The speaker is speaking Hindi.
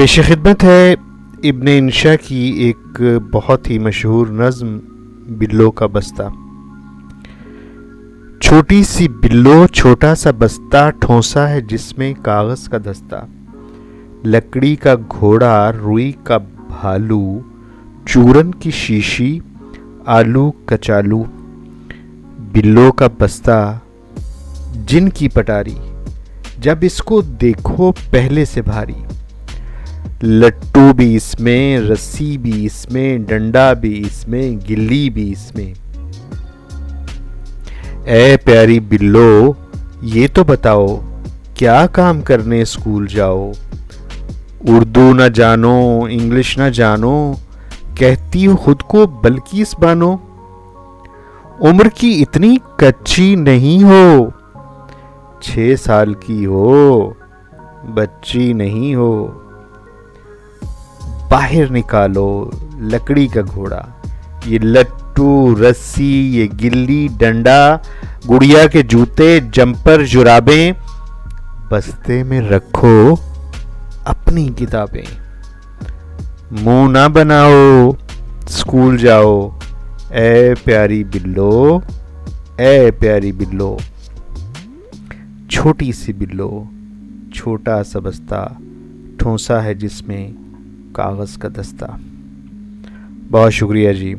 पेश खिदमत है इब्न इंशा की एक बहुत ही मशहूर नज़्म बिल्लो का बस्ता। छोटी सी बिल्लो छोटा सा बस्ता, ठोंसा है जिसमें कागज़ का दस्ता। लकड़ी का घोड़ा, रुई का भालू, चूरन की शीशी, आलू कचालू। बिल्लो का बस्ता, जिन की पटारी, जब इसको देखो पहले से भारी। लट्टू भी इसमें, रस्सी भी इसमें, डंडा भी इसमें, गिल्ली भी इसमें। ए प्यारी बिल्लो, ये तो बताओ क्या काम करने स्कूल जाओ। उर्दू न जानो, इंग्लिश न जानो, कहती हो खुद को बल्किस बानो। उम्र की इतनी कच्ची नहीं हो, 6 साल की हो, बच्ची नहीं हो। बाहर निकालो लकड़ी का घोड़ा, ये लट्टू, रस्सी, ये गिल्ली, डंडा, गुड़िया के जूते, जंपर, जुराबें। बस्ते में रखो अपनी किताबें। मुंह ना बनाओ, स्कूल जाओ। ए प्यारी बिल्लो, ए प्यारी बिल्लो। छोटी सी बिल्लो छोटा सा बस्ता, ठोंसा है जिसमें कागज़ का दस्ता। बहुत शुक्रिया जी।